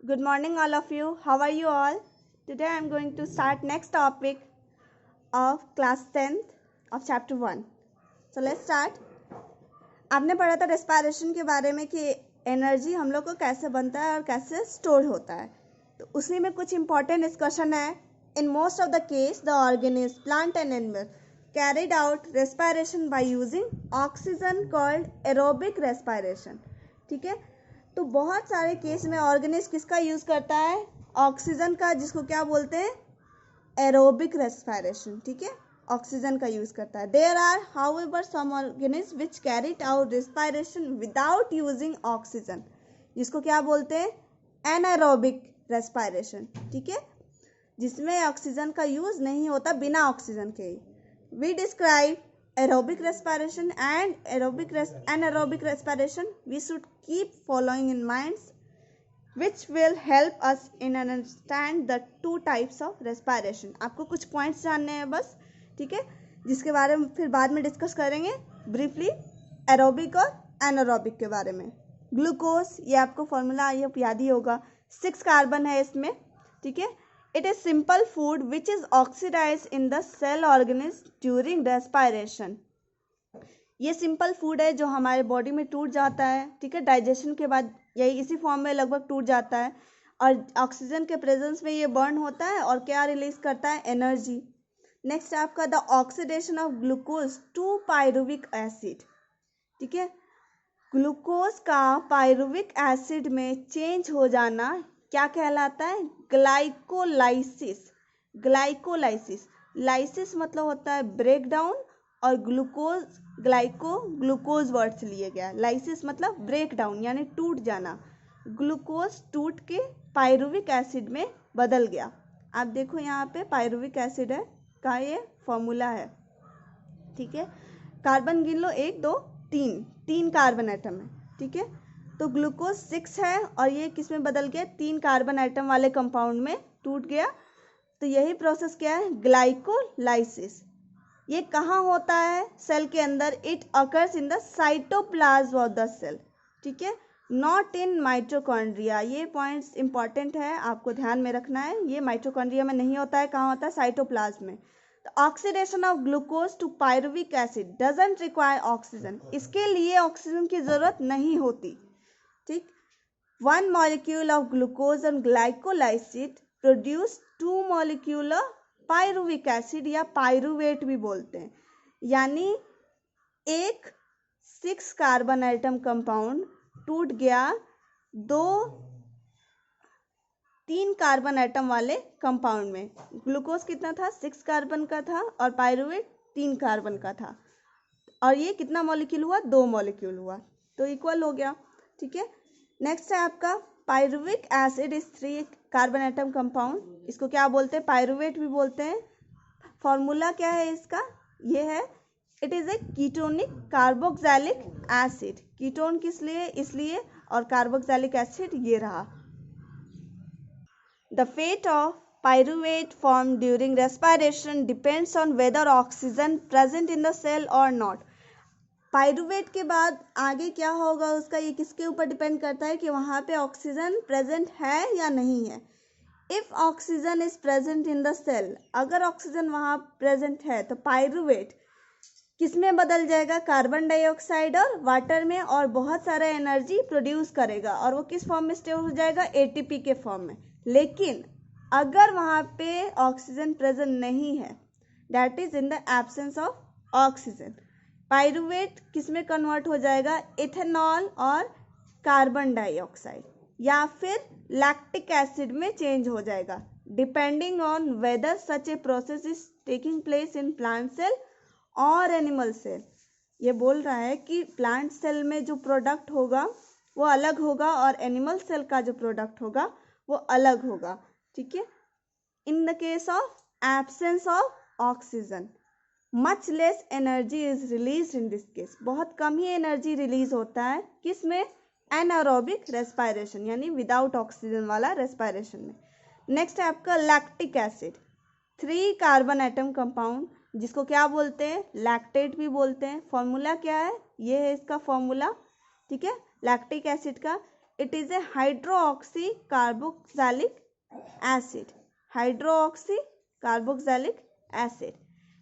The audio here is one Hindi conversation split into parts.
Good morning, all of you. How are you all? Today I am going to start next topic of class 10th of chapter 1. So let's start. आपने पढ़ा था रेस्पिरेशन के बारे में कि एनर्जी हम लोग को कैसे बनता है और कैसे स्टोर होता है. तो उसी में कुछ इंपॉर्टेंट डिस्कशन है. In most of the case the organism, plant and animal carried out respiration by using oxygen called aerobic respiration. ठीक है, तो बहुत सारे केस में ऑर्गेनिज्म किसका यूज करता है? ऑक्सीजन का, जिसको क्या बोलते हैं? Aerobic respiration. ठीक है, ऑक्सीजन का यूज करता है. There are however some organism which carried out respiration without using oxygen, जिसको क्या बोलते हैं? Anaerobic respiration. ठीक है, जिसमें ऑक्सीजन का यूज नहीं होता, बिना ऑक्सीजन के. We describe aerobic respiration and anaerobic respiration. We should keep following in minds, which will help us in understand the two types of respiration. आपको कुछ points जानने हैं बस, ठीक है, जिसके बारे में फिर बाद में डिस्कस करेंगे ब्रीफली. एरोबिक और एनारोबिक के बारे में. ग्लूकोज, ये आपको फॉर्मूला ये याद ही होगा. 6 कार्बन है इसमें. ठीक है, it is simple food which is oxidized in the cell organism during respiration. ये सिंपल फूड है जो हमारे बॉडी में टूट जाता है. ठीक है, डाइजेशन के बाद यही इसी फॉर्म में लगभग टूट जाता है और ऑक्सीजन के प्रेजेंस में ये बर्न होता है और क्या रिलीज करता है? एनर्जी. नेक्स्ट आपका the oxidation of glucose to pyruvic acid. ठीक है, ग्लूकोज का पायरुविक एसिड में चेंज हो जाना क्या कहलाता है? ग्लाइकोलाइसिस. ग्लाइकोलाइसिस, लाइसिस मतलब होता है ब्रेक डाउन और ग्लूकोज, ग्लूकोज वर्ड से लिए गया. लाइसिस मतलब ब्रेक डाउन यानी टूट जाना. ग्लूकोज टूट के पायरुविक एसिड में बदल गया. आप देखो यहाँ पे पायरुविक एसिड है का ये फॉर्मूला है. ठीक है, कार्बन गिन लो, 1 2 3 कार्बन एटम है. ठीक है, तो ग्लूकोज 6 है और ये किस में बदल गया? 3 कार्बन एटम वाले कंपाउंड में टूट गया. तो यही प्रोसेस क्या है? ग्लाइकोलाइसिस. ये कहाँ होता है? सेल के अंदर. It occurs in the cytoplasm of the cell. ठीक है, नॉट इन माइटोकॉन्ड्रिया. ये पॉइंट्स इंपॉर्टेंट है, आपको ध्यान में रखना है. ये माइटोकॉन्ड्रिया में नहीं होता है. कहाँ होता है? साइटोप्लाज्म में. Oxidation of glucose to pyruvic acid doesn't require oxygen. इसके लिए ऑक्सीजन की जरूरत नहीं होती. ठीक, 1 molecule of glucose and glycolysid produce 2 molecule of pyruvic acid या पायरुवेट भी बोलते हैं. यानी एक 6 कार्बन एटम कंपाउंड टूट गया 3 कार्बन एटम वाले कंपाउंड में. ग्लूकोज कितना था? 6 कार्बन का था और पायरुवेट 3 कार्बन का था. और ये कितना मॉलिक्यूल हुआ? 2 मॉलिक्यूल हुआ, तो इक्वल हो गया. ठीक है, नेक्स्ट है आपका pyruvic acid is 3 carbon atom compound. इसको क्या बोलते हैं? पायरुवेट भी बोलते हैं. फॉर्मूला क्या है इसका? ये है, it is a ketonic carboxylic acid. Ketone किस लिए? इसलिए, और कार्बोक्सिलिक एसिड ये रहा. The fate of pyruvate formed during respiration depends on whether oxygen present in the cell or not. Pyruvate के बाद आगे क्या होगा उसका, ये किसके ऊपर डिपेंड करता है कि वहाँ पे ऑक्सीजन प्रेजेंट है या नहीं है. If oxygen is present in the cell, अगर ऑक्सीजन वहाँ प्रेजेंट है तो पायरुवेट किस में बदल जाएगा? कार्बन डाइऑक्साइड और वाटर में, और बहुत सारा एनर्जी प्रोड्यूस करेगा. और वो किस फॉर्म में स्टोर हो जाएगा? एटीपी के फॉर्म में. लेकिन अगर वहाँ पे ऑक्सीजन प्रेजेंट नहीं है, that is in the absence of oxygen, pyruvate किस में कन्वर्ट हो जाएगा? इथेनॉल और कार्बन डाइऑक्साइड या फिर लैक्टिक एसिड में चेंज हो जाएगा, depending on whether such a process is taking place in plant cell और एनिमल सेल. ये बोल रहा है कि प्लांट सेल में जो प्रोडक्ट होगा वो अलग होगा और एनिमल सेल का जो प्रोडक्ट होगा वो अलग होगा. ठीक है, in the case of absence of oxygen much less energy is release in this case. बहुत कम ही एनर्जी रिलीज होता है. किस में? एनारोबिक रेस्पिरेशन यानी विदाउट ऑक्सीजन वाला रेस्पिरेशन में. नेक्स्ट है आपका lactic acid. 3 carbon atom compound, जिसको क्या बोलते हैं? लैक्टेट भी बोलते हैं. फॉर्मूला क्या है? ये है इसका फॉर्मूला. ठीक है, लैक्टिक एसिड का. It is A hydroxy carboxylic acid, hydroxy carboxylic acid.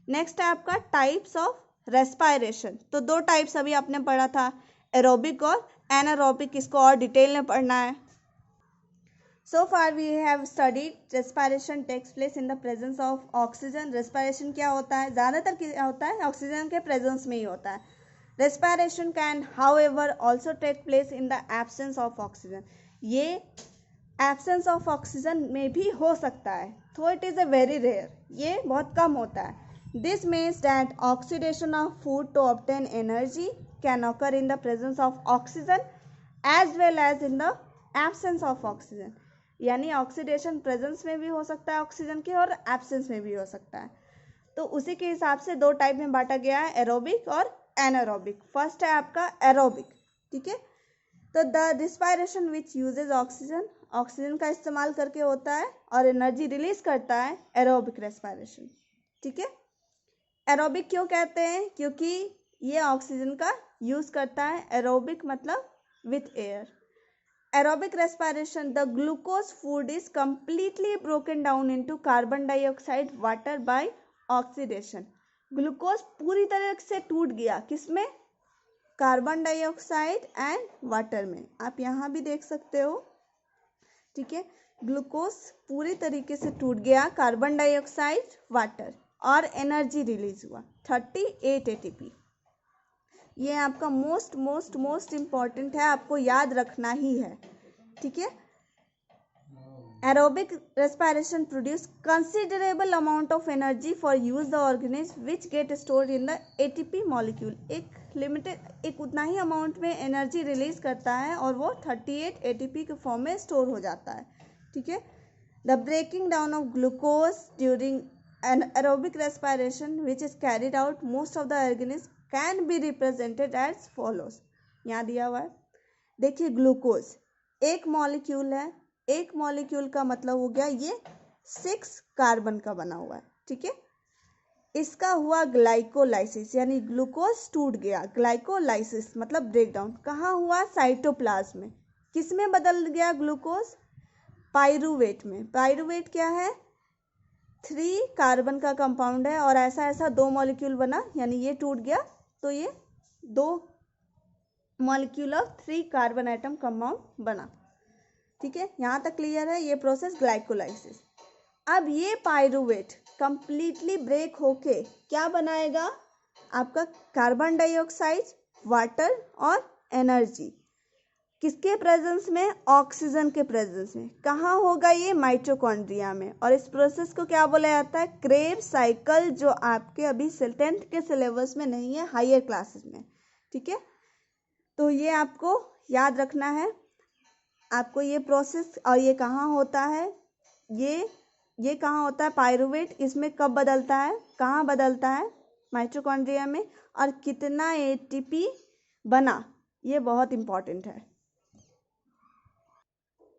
Next है आपका टाइप्स ऑफ रेस्पायरेशन। तो दो टाइप्स अभी आपने पढ़ा था, एरोबिक और एनारोबिक, इसको और डिटेल में पढ़ना है। So far we have studied respiration takes place in the presence of oxygen. respiration क्या होता है, ज़्यादातर क्या होता है, ऑक्सीजन के प्रेजेंस में ही होता है। respiration can however also take place in the absence of oxygen. ये absence of oxygen में भी हो सकता है, तो it is a very rare, ये बहुत कम होता है। This means that oxidation of food to obtain energy can occur in the presence of oxygen as well as in the absence of oxygen. यानी ऑक्सीडेशन प्रेजेंस में भी हो सकता है ऑक्सीजन के और एब्सेंस में भी हो सकता है। तो उसी के हिसाब से दो टाइप में बांटा गया है, एरोबिक और एनारोबिक। फर्स्ट है आपका एरोबिक, ठीक है। तो the respiration which uses oxygen, oxygen का इस्तेमाल करके होता है और एनर्जी रिलीज करता है, एरोबिक रेस्पायरेशन, ठीक है। एरोबिक क्यों कहते हैं, क्योंकि ये ऑक्सीजन का यूज करता है, एरोबिक मतलब with air. Aerobic respiration, the glucose food is completely broken down into carbon dioxide, water by oxidation. Glucose पूरी तरह से टूट गया, किसमें, कार्बन डाइऑक्साइड एंड वाटर में। आप यहाँ भी देख सकते हो, ठीक है। ग्लूकोज पूरी तरीके से टूट गया, कार्बन डाइऑक्साइड, वाटर, और एनर्जी रिलीज हुआ 38 ATP। ये आपका मोस्ट इम्पॉर्टेंट है, आपको याद रखना ही है, ठीक है। Aerobic respiration produce considerable amount of energy for use the organism which get stored in the ATP molecule. एक उतना ही अमाउंट में एनर्जी रिलीज करता है और वो 38 ATP के फॉर्म में स्टोर हो जाता है, ठीक है। The breaking down of glucose during an aerobic respiration which is carried out most of the organism can be represented as follows. यहाँ दिया हुआ है, देखिए ग्लूकोज एक मॉलिक्यूल है, एक मॉलिक्यूल का मतलब हो गया ये 6 कार्बन का बना हुआ है, ठीक है। इसका हुआ ग्लाइकोलाइसिस, यानी ग्लूकोज टूट गया, ग्लाइकोलाइसिस मतलब ब्रेकडाउन, कहाँ हुआ, साइटोप्लाज्म में। किस में बदल गया ग्लूकोज, पाइरूवेट में। पाइरूवेट क्या है, 3 कार्बन का कंपाउंड है और ऐसा 2 मॉलिक्यूल बना, यानी ये टूट गया तो ये 2 molecule of 3 carbon atom compound बना, ठीक है। यहाँ तक क्लियर है, ये प्रोसेस ग्लाइकोलाइसिस। अब ये पाइरूवेट कंप्लीटली ब्रेक होके क्या बनाएगा, आपका कार्बन डाइऑक्साइड, वाटर और एनर्जी, किसके प्रेजेंस में, ऑक्सीजन के प्रेजेंस में। कहाँ होगा ये, माइटोकॉन्ड्रिया में। और इस प्रोसेस को क्या बोला जाता है, क्रेब्स साइकिल, जो आपके अभी 10th के सिलेबस में नहीं है, हायर क्लासेस में, ठीक है। तो ये आपको याद रखना है, आपको ये प्रोसेस, और ये कहाँ होता है, ये कहाँ होता है, पाइरूवेट, इसमें कब बदलता है, कहाँ बदलता है, माइटोकॉन्ड्रिया में, और कितना ATP बना, ये बहुत इंपॉर्टेंट है।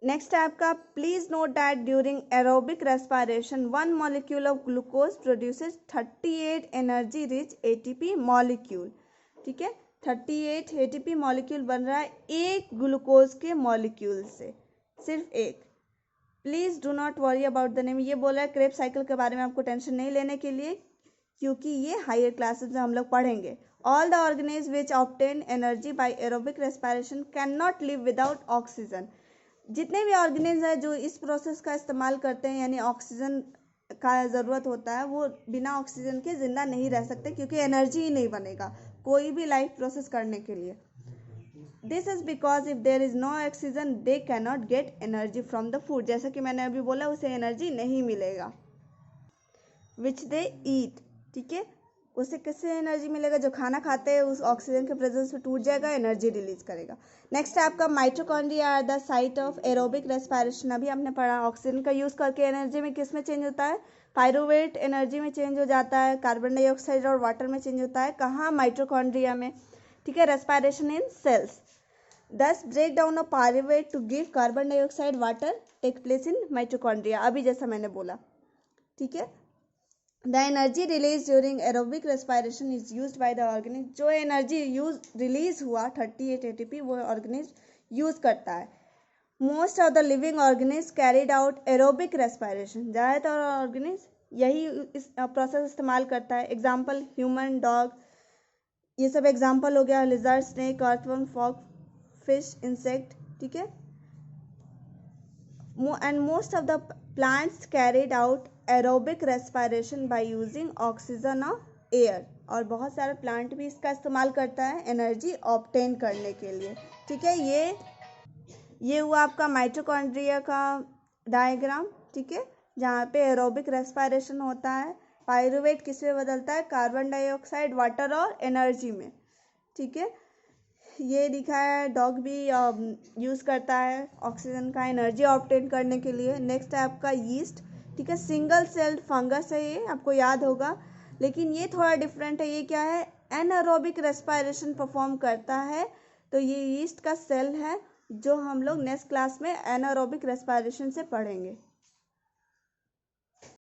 नेक्स्ट है आपका, please note that during aerobic respiration 1 molecule of glucose produces 38 energy rich ATP molecule, ठीक है। 38 ATP मॉलिक्यूल बन रहा है एक ग्लूकोज के मॉलिक्यूल से, सिर्फ एक। Please do not worry about the name, ये बोला है क्रेब्स साइकिल के बारे में आपको टेंशन नहीं लेने के लिए, क्योंकि ये हायर क्लासेस में हम लोग पढ़ेंगे। All the organism which obtain energy by aerobic respiration can not live without oxygen. जितने भी ऑर्गेनिज्म है जो इस प्रोसेस का इस्तेमाल करते हैं, यानी ऑक्सीजन का ज़रूरत होता है, वो बिना ऑक्सीजन के ज़िंदा नहीं रह सकते, क्योंकि एनर्जी ही नहीं बनेगा कोई भी लाइफ प्रोसेस करने के लिए। This is because if there is no oxygen they can not get energy from the food. जैसा कि मैंने अभी बोला, उसे एनर्जी नहीं मिलेगा विच दे ईट, ठीक है। उसे किससे एनर्जी मिलेगा, जो खाना खाते हैं उस ऑक्सीजन के प्रेजेंस में टूट जाएगा, एनर्जी रिलीज करेगा। नेक्स्ट है आपका, mitochondria are the site of aerobic respiration. अभी हमने पढ़ा, ऑक्सीजन का यूज करके एनर्जी में किस में चेंज होता है, पाइरूवेट एनर्जी में चेंज हो जाता है, कार्बन डाइऑक्साइड और वाटर में चेंज होता है, कहाँ, माइटोकॉन्ड्रिया में, ठीक है। Respiration in cells, this break down of pyruvate to give carbon dioxide, water take place in mitochondria, अभी जैसा मैंने बोला, ठीक है। The energy release during aerobic respiration is use by the organism. जो एनर्जी रिलीज हुआ 38 ATP वो ऑर्गेनिज्म यूज करता है। Most of the living organism carried out aerobic respiration, ज़्यादातर ऑर्गेनिज यही इस प्रोसेस इस्तेमाल करता है। एग्जाम्पल ह्यूमन, डॉग, ये सब एग्जाम्पल हो गया। Lizard, snake, earthworm, fog, fish, insect, ठीक है। And most of the plants carried out aerobic respiration by using oxygen of air, और बहुत सारे प्लांट भी इसका इस्तेमाल करता है एनर्जी ऑब्टेन करने के लिए, ठीक है। ये हुआ आपका माइटोकॉन्ड्रिया का डायग्राम, ठीक है, जहाँ पे एरोबिक रेस्पिरेशन होता है। पायरुवेट किस में बदलता है? कार्बन डाइऑक्साइड, वाटर और एनर्जी में, ठीक है। ये लिखा है डॉग भी यूज़ करता है ऑक्सीजन का एनर्जी ऑब्टेन करने के लिए। नेक्स्ट है आपका यीस्ट, ठीक है, सिंगल सेल्ड फंगस है, ये आपको याद होगा, लेकिन ये थोड़ा डिफरेंट है। ये क्या है? एनारोबिक रेस्पिरेशन परफॉर्म करता है। तो ये यीस्ट का सेल है जो हम लोग नेक्स्ट क्लास में एनारोबिक रेस्पिरेशन से पढ़ेंगे।